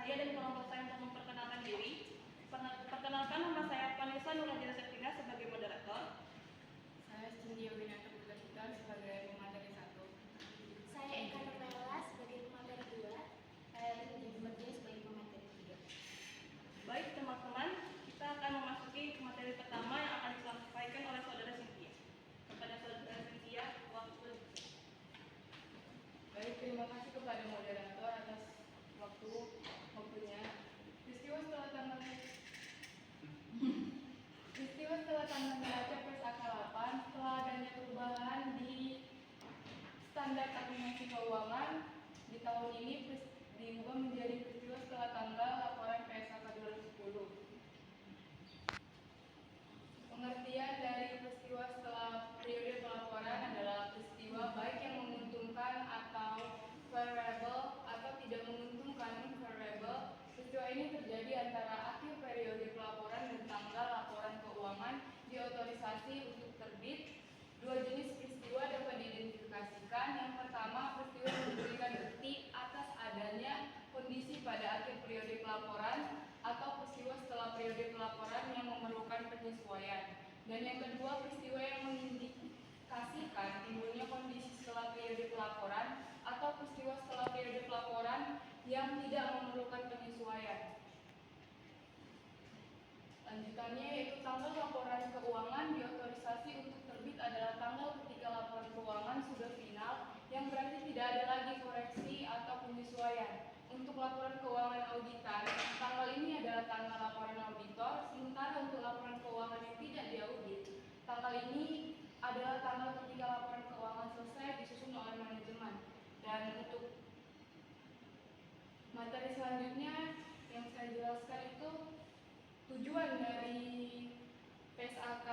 Nadia dan kelompok saya untuk memperkenalkan diri. Perkenalkan, nama saya Vanessa Nurhajira Septina sebagai moderator. Saya Cindy Winata Putra sebagai pemateri 1. Saya Eka Nurmela sebagai pemateri 2. Saya Linda Berdia sebagai pemateri 3. Baik teman-teman, kita akan memasuki materi pertama yang akan disampaikan oleh saudara Cynthia. Kepada saudara Cynthia, Baik, terima kasih kepada moderator atas waktunya. Peristiwa setelah tanggal neraca PSAK 8 setelah adanya perubahan di standar akumulasi keuangan di tahun ini diubah menjadi peristiwa setelah tanggal laporan PSAK 2010. Pengertian dari peristiwa setelah periode pelaporan adalah peristiwa baik yang menguntungkan atau favorable atau tidak menguntungkan favorable. Peristiwa ini terjadi antara akhir periode pelaporan dan tanggal laporan keuangan diotorisasi untuk terbit. Dua jenis peristiwa dapat diidentifikasikan. Yang pertama, peristiwa yang memberikan bukti atas adanya kondisi pada akhir periode pelaporan atau peristiwa setelah periode pelaporan yang memerlukan penyesuaian. Dan yang kedua, peristiwa yang mengindikasikan timbulnya kondisi setelah periode pelaporan atau peristiwa setelah periode pelaporan yang tidak memerlukan penyesuaian. Lanjutannya yaitu tanggal laporan keuangan diotorisasi untuk terbit adalah tanggal ketika laporan keuangan sudah final, yang berarti tidak ada lagi koreksi atau penyesuaian. Untuk laporan keuangan auditan, tanggal ini adalah tanggal laporan auditor, sementara untuk laporan keuangan yang tidak diaudit, tanggal ini adalah tanggal ketika laporan keuangan selesai disusun oleh manajemen. Dan untuk materi selanjutnya yang saya jelaskan itu tujuan dari PSAK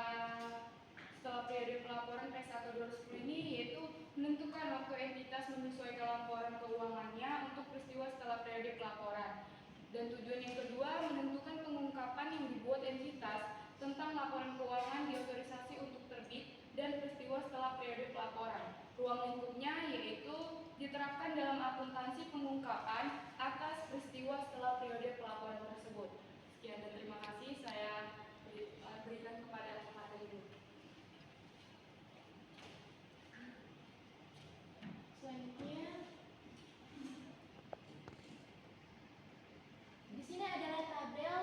setelah periode pelaporan PSAK 2010 ini yaitu menentukan waktu entitas menyesuaikan laporan keuangannya untuk peristiwa setelah periode pelaporan. Dan tujuan yang kedua, menentukan pengungkapan yang dibuat entitas tentang laporan keuangan diotorisasi untuk terbit dan peristiwa setelah periode pelaporan. Ruang lingkupnya yaitu diterapkan dalam akuntansi pengungkapan atas peristiwa setelah periode pelaporan tersebut. Sekian dan terima kasih, saya berikan kepada pemateri dulu. Selanjutnya, di sini adalah tabel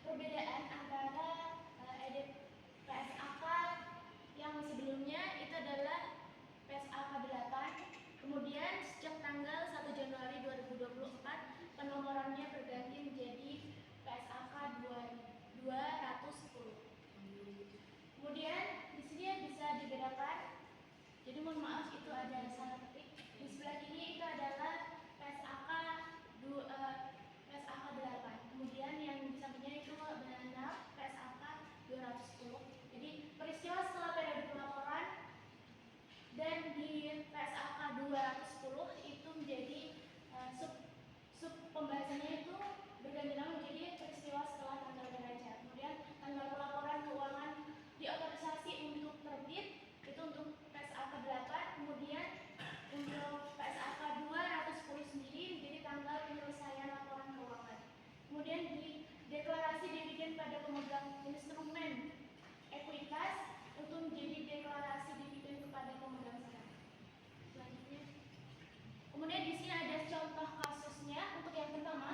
perbedaan antara PSAK yang sebelumnya itu adalah PSAK 8. Kemudian sejak tanggal 1 Januari 2024 penomorannya berganti menjadi PSAK 210. Kemudian di sini bisa dibedakan. Jadi mohon maaf itu ada salah ketik. Di sebelah kiri itu adalah PSAK 8. Kemudian yang di sampingnya itu adalah PSAK 210. Jadi peristiwa setelah periode pelaporan dan di PSAK 210 itu menjadi sub pembahasannya itu berganti nama menjadi peristiwa setelah tanggal neraca. Kemudian tanggal pelaporan keuangan diotorisasi untuk terbit itu untuk PSAK 8. Kemudian untuk PSAK 210 sendiri menjadi tanggal penyelesaian laporan keuangan. Kemudian di deklarasi dividen pada pemegang instrumen ekuitas untuk menjadi deklarasi dividen kepada pemegang saham. Selanjutnya, kemudian di sini ada contoh kasusnya. Untuk yang pertama,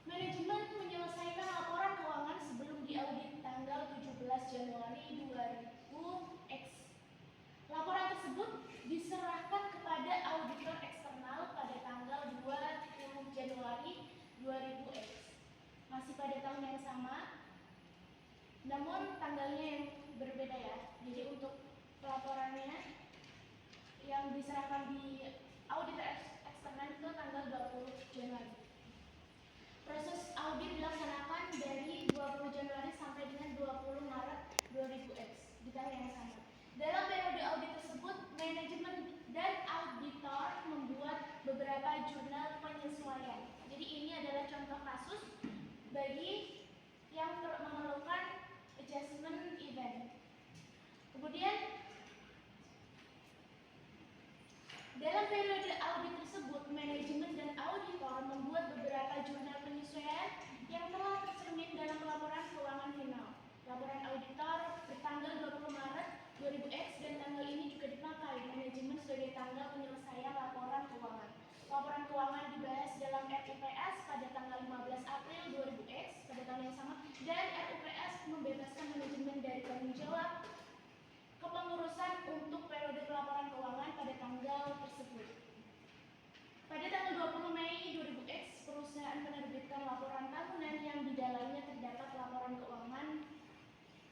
manajemen menyelesaikan laporan keuangan sebelum diaudit tanggal 17 Januari 2000X. Laporan tersebut diserahkan kepada auditor eksternal pada tanggal 20 Januari 2000X. Masih pada tahun yang sama, namun tanggalnya yang berbeda ya. Jadi untuk pelaporannya yang diserahkan di auditor eksternal itu tanggal 20 Januari. Proses audit dilaksanakan dari 20 Januari sampai dengan 20 Maret 2000X di tahun yang sama. Dalam periode audit tersebut, manajemen dan auditor membuat beberapa jurnal penyesuaian. Jadi ini adalah contoh kasus bagi yang memerlukan adjustment event. Kemudian dalam periode audit tersebut, manajemen dan auditor membuat beberapa penyesuaian yang telah tercermin dalam laporan keuangan final. Laporan auditor bertanggal 20 Maret 2000X dan tanggal ini juga dipakai manajemen sebagai tanggal penyelesaian laporan keuangan. Laporan keuangan dibahas dalam RUPS pada tanggal 15 April 2000X pada tahun yang sama, dan RUPS membebaskan manajemen dari tanggung jawab kepengurusan untuk periode pelaporan keuangan pada tanggal tersebut. Pada tanggal 20 Mei 2000X, perusahaan menerbitkan laporan tahunan yang di dalamnya terdapat laporan keuangan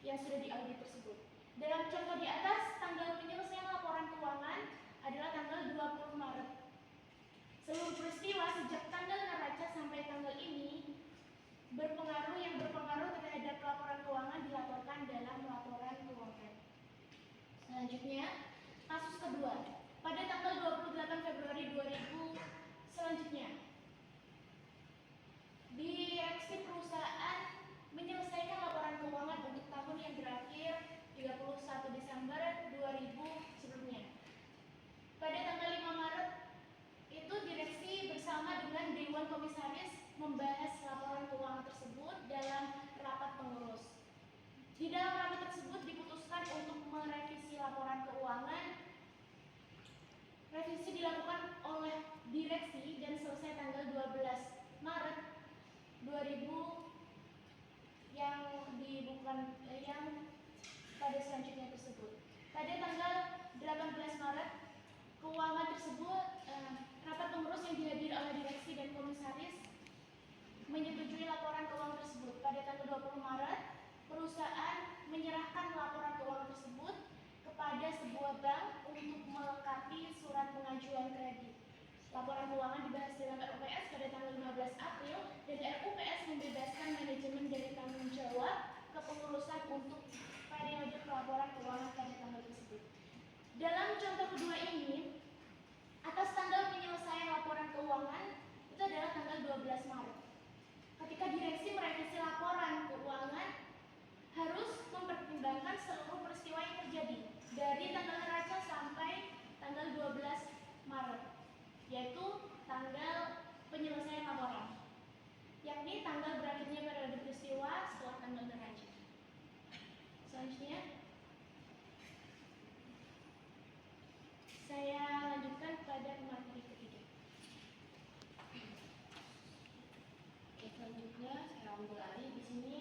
yang sudah diaudit tersebut. Dalam contoh di atas, tanggal penyelesaian laporan keuangan adalah tanggal 20 Maret. Seluruh peristiwa sejak tanggal neraca sampai tanggal ini berpengaruh terhadap laporan keuangan dilaporkan dalam laporan keuangan. Selanjutnya, kasus kedua. Pada tanggal 28 Februari 2000 selanjutnya, direksi perusahaan menyelesaikan laporan keuangan untuk tahun yang berakhir 31 Desember 2000 sebelumnya. Pada tanggal 5 Maret itu direksi bersama dengan Dewan Komisaris membahas laporan keuangan tersebut dalam rapat pengurus. Di dalam rapat tersebut diputuskan untuk merevisi laporan keuangan. Revisi dilakukan oleh direksi dan selesai tanggal 12 Maret 2000 yang pada selanjutnya tersebut. Pada tanggal 18 Maret keuangan tersebut rapat pengurus yang dihadiri oleh direksi dan komisaris menyetujui laporan keuangan tersebut. Pada tanggal 20 Maret perusahaan menyerahkan laporan keuangan tersebut kepada sebuah bank untuk melengkapi surat pengajuan kredit. Laporan keuangan dibahas dalam RUPS pada tanggal 15 April dan RUPS membebaskan manajemen dari tanggung jawab kepengurusan untuk periode pelaporan keuangan pada tanggal tersebut. Dalam contoh kedua ini, atas tanggal penyelesaian laporan keuangan itu adalah tanggal 12 Maret. Ketika direksi merevisi laporan keuangan, harus mempertimbangkan seluruh peristiwa yang terjadi dari tanggal neraca sampai tanggal 12 Maret, yaitu tanggal penyelesaian laporan, yakni tanggal berakhirnya periode peristiwa setelah tanggal neraca. Selanjutnya, saya lanjutkan pada materi ketiga. Selanjutnya saya ambil alih di sini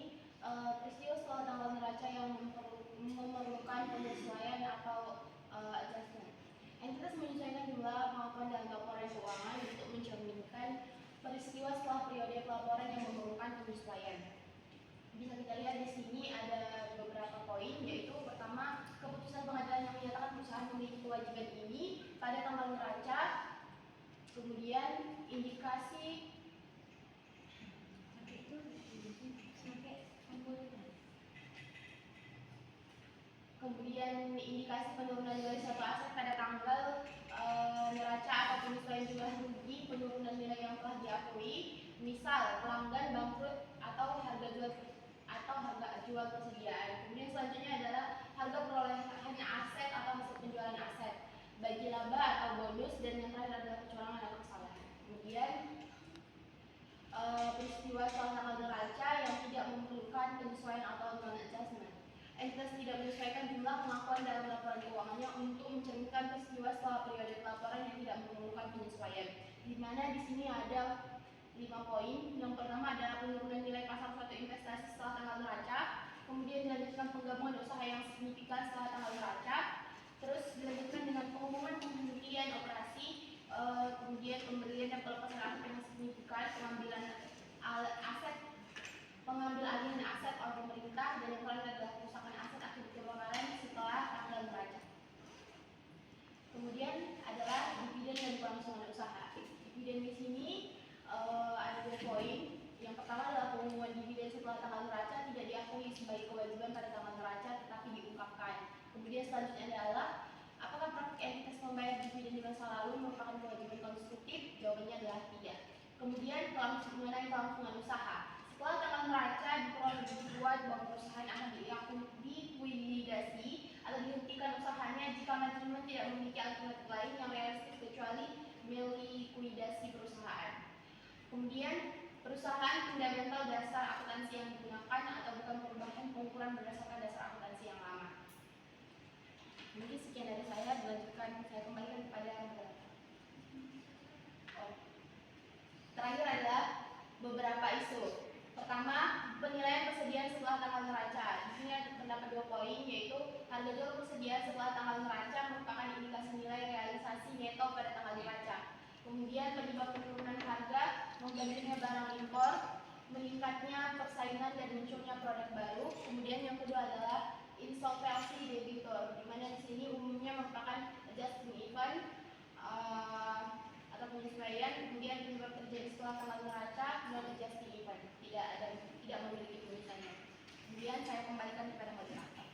peristiwa setelah tanggal neraca yang memerlukan penyesuaian atau adjustment. Entitas menyesuaikan jumlah pengakuan dalam laporan keuangan untuk mencerminkan peristiwa setelah periode pelaporan yang memerlukan penyesuaian. Bisa kita lihat di sini ada beberapa poin, yaitu pertama, keputusan pengadilan yang menyatakan perusahaan memiliki kewajiban ini pada tanggal neraca, kemudian indikasi penurunan nilai suatu aset pada tanggal neraca atau penyesuaian jumlah rugi penurunan nilai yang telah diakui, misal pelanggan bangkrut atau harga jual persediaan. Kemudian selanjutnya adalah harga perolehannya aset atau hasil penjualan aset, bagi laba atau bonus, dan yang terakhir adalah kecurangan atau kesalahan. Kemudian peristiwa setelah tanggal neraca yang tidak memerlukan penyesuaian atau non-adjustment. Entitas tidak menyesuaikan jumlah pengakuan dalam laporan keuangannya untuk mencerminkan peristiwa setelah periode pelaporan yang tidak memerlukan penyesuaian. Di mana di sini ada 5 poin. Yang pertama adalah penurunan nilai pasar suatu investasi setelah tanggal neraca, kemudian dilanjutkan penggabungan usaha yang signifikan setelah tanggal neraca, terus dilanjutkan dengan pengumuman penghentian operasi, kemudian pembelian dan pelepasan aset yang signifikan, pengambil alihan aset oleh pemerintah, dan yang terakhir adalah kerusakan aset akibat kebakaran setelah tanggal neraca. Kemudian adalah dividen dan kelangsungan usaha. Dividen di sini ada 2 poin. Yang pertama adalah pengumuman dividen setelah tanggal neraca tidak diakui sebagai kewajiban pada tanggal neraca, tetapi diungkapkan. Kemudian selanjutnya adalah apakah praktik entitas membayar dividen di masa lalu merupakan kewajiban konstruktif? Jawabannya adalah tidak. Kemudian mengenai kelangsungan usaha. Setelah tanggal neraca diperoleh bukti kuat bahwa perusahaan akan dikuidasi atau dihentikan usahanya jika manajemen tidak memiliki alternatif lain yang realistis kecuali melikuidasi perusahaan. Kemudian Perusahaan fundamental dasar akuntansi yang digunakan atau bukan perubahan pengukuran berdasarkan dasar akuntansi yang lama. Mungkin sekian dari saya, dilanjutkan saya kembalikan kepada moderator. Terakhir adalah beberapa isu. Pertama, penilaian persediaan setelah tanggal neraca. Di sini terdapat 2 poin, yaitu harga jual persediaan setelah tanggal neraca merupakan indikasi nilai realisasi neto pada tanggal neraca. Kemudian penyebab penurunan harga, membandingnya barang impor, meningkatnya persaingan dan munculnya produk baru. Kemudian yang kedua adalah insolvency debitor, di mana di sini umumnya merupakan adjusting event atau penyesuaian. Kemudian penyebab terjadi setelah tanggal neraca non adjusting event, tidak memiliki tulisannya. Kemudian saya kembalikan kepada moderator.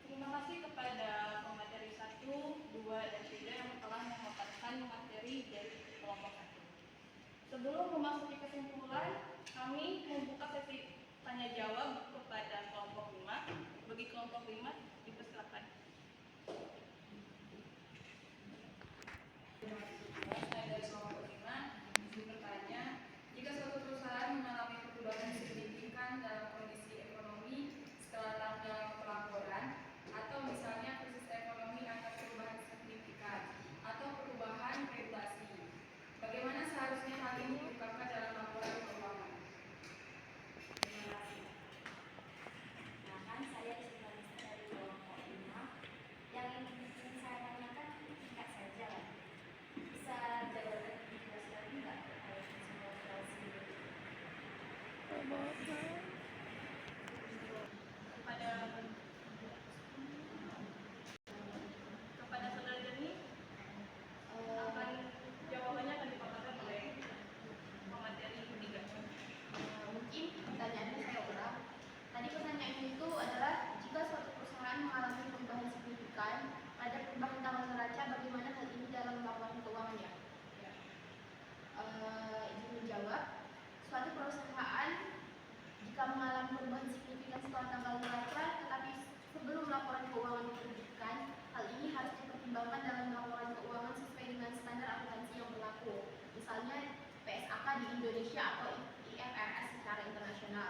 Terima kasih kepada pemateri 1, 2, dan 3 yang telah memaparkan materi dari kelompok 1. Sebelum memasuki kesimpulan, kami membuka sesi tanya jawab kepada kelompok 5. Bagi kelompok 5, dipersilakan. Saya dari kelompok 5 izin bertanya, jika suatu perusahaan mengalami perubahan signifikan dalam kondisi ekonomi setelah tanggal pelaporan, atau misalnya krisis ekonomi akan perubahan signifikan atau perubahan regulasi, bagaimana seharusnya hal ini diungkapkan dalam laporan keuangan? Terima kasih. Nah, kan saya jurnalis dari kelompok 5. Yang ingin saya tanyakan singkat saja lah. Bisa jawaban dijelaskan lagi nggak terkait semua operasi ini? Kepada saudara Jeni, jawabannya akan dipaparkan oleh pemateri 3. Mungkin pertanyaannya saya ulang. Tadi pertanyaannya itu adalah jika suatu perusahaan mengalami perubahan signifikan pada perubahan tanggal neraca, bagaimana hal ini dalam laporan keuangannya? Izin menjawab, suatu perusahaan jika mengalami perubahan signifikan setelah tanggal neraca, tetapi sebelum laporan keuangan diterbitkan, hal ini harus dipertimbangkan dalam laporan keuangan sesuai dengan standar akuntansi yang berlaku. Misalnya PSAK di Indonesia atau IFRS secara internasional.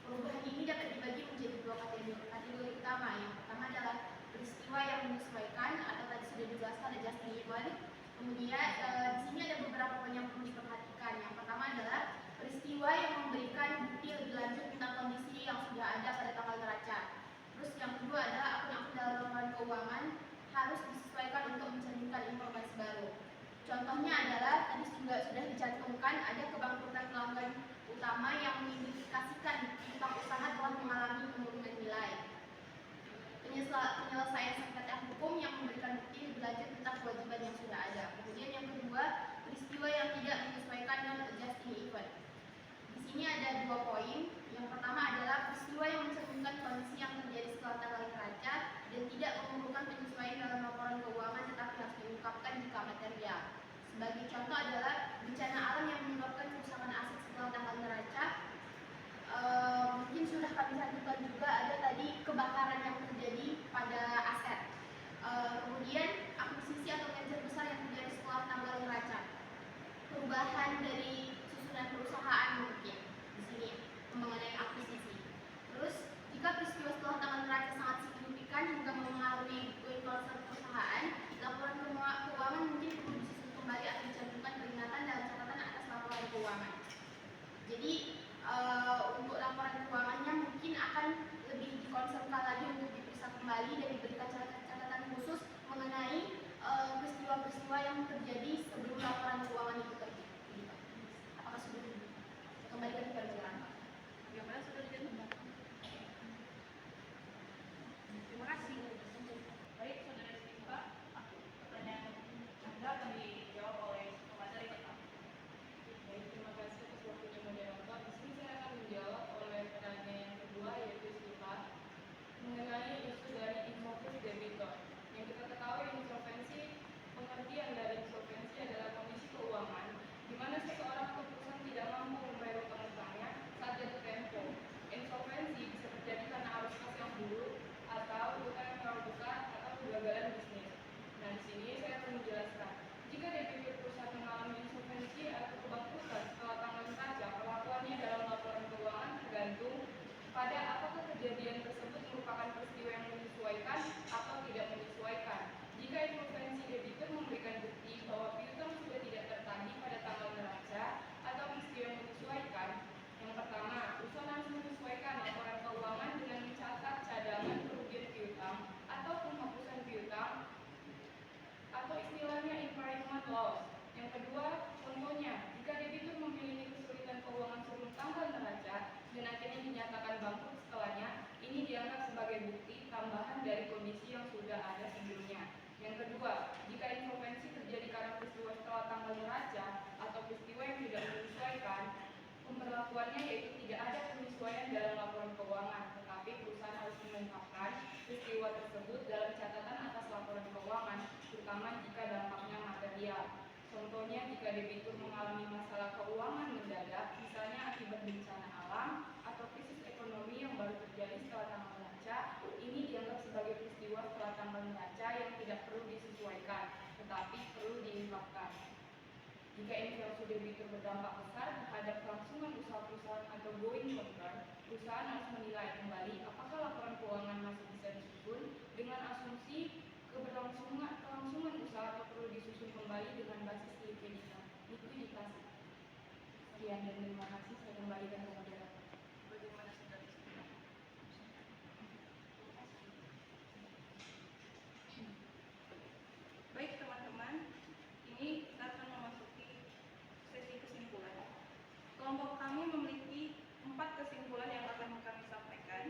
Perubahan ini dapat dibagi menjadi 2 kategori utama. Yang pertama adalah peristiwa yang menyesuaikan atau tadi sudah dijelaskan adjusting event. Kemudian di sini ada beberapa poin yang perlu diperhatikan. Yang pertama adalah peristiwa yang memberikan bukti lebih lanjut tentang kondisi yang sudah ada pada tanggal neraca. Terus yang kedua adalah akun-akun dalam laporan keuangan harus disesuaikan untuk mencerminkan informasi baru. Contohnya adalah tadi juga sudah dicantumkan ada kebangkrutan pelanggan utama yang mengindikasikan utang usaha telah mengalami penurunan nilai. Penyelesaian sengketa hukum yang memberikan bukti lebih lanjut tentang kewajiban yang sudah ada. Kemudian yang kedua, peristiwa yang tidak menyesuaikan non adjusting event. Di sini ada 2 poin. Yang pertama adalah peristiwa yang mencerminkan kondisi yang terjadi setelah tanggal neraca dan tidak memerlukan penyesuaian dalam laporan keuangan tetapi harus diungkapkan jika material. Sebagai contoh adalah bencana alam yang menyebabkan kerusakan aset setelah tanggal neraca. Mungkin sudah kami cantumkan juga ada tadi kebakaran yang terjadi pada aset. Kemudian akuisisi atau merger besar yang terjadi setelah tanggal neraca. Perubahan dari susunan perusahaan mungkin di sini mengenai akuisisi. Terus jika peristiwa setelah tanggal neraca sangat signifikan sudah ada sebelumnya. Yang kedua, jika insolvensi terjadi karena peristiwa setelah tanggal neraca atau peristiwa yang tidak menyesuaikan, pemberlakuannya yaitu tidak ada penyesuaian dalam laporan keuangan, tetapi perusahaan harus melengkapkan peristiwa tersebut dalam catatan atas laporan keuangan, terutama jika dampaknya material. Contohnya, jika debitur mengalami masalah keuangan mendadak, misalnya akibat bencana alam atau krisis ekonomi yang baru terjadi setelah tanggal neraca, ini dianggap sebagai peristiwa setelah tanggal neraca yang tidak perlu disesuaikan, tetapi perlu diungkapkan. Jika inflasi debitur berdampak besar terhadap kelangsungan usaha perusahaan atau going concern, perusahaan harus menilai kembali apakah laporan keuangan masih bisa disusun dengan asumsi keberlangsungan usaha atau perlu disusun kembali dengan basis likuiditas. Sekian dan terima kasih. Saya kembalikan ke moderator. Bagaimana saudara? Baik teman-teman, ini kita akan memasuki sesi kesimpulan. Kelompok kami memiliki 4 kesimpulan yang akan kami sampaikan.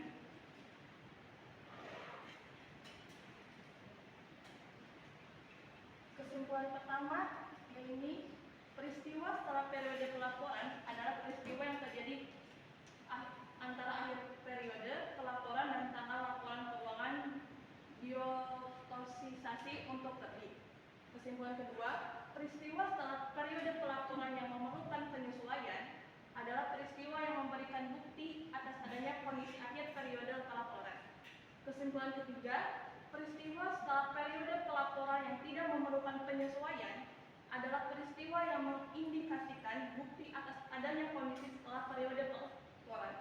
Kesimpulan pertama, yaitu peristiwa setelah periode pelaporan adalah peristiwa yang terjadi antara akhir periode pelaporan dan tanggal laporan keuangan biotosisasi untuk terbit. Kesimpulan kedua, peristiwa setelah periode pelaporan yang memerlukan penyesuaian adalah peristiwa yang memberikan bukti atas adanya kondisi akhir periode pelaporan. Kesimpulan ketiga, peristiwa setelah periode pelaporan yang tidak memerlukan penyesuaian adalah peristiwa yang mengindikasikan bukti atas adanya kondisi setelah periode pelaporan.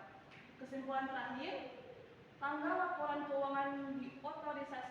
Kesimpulan terakhir, tanggal laporan keuangan diotorisasi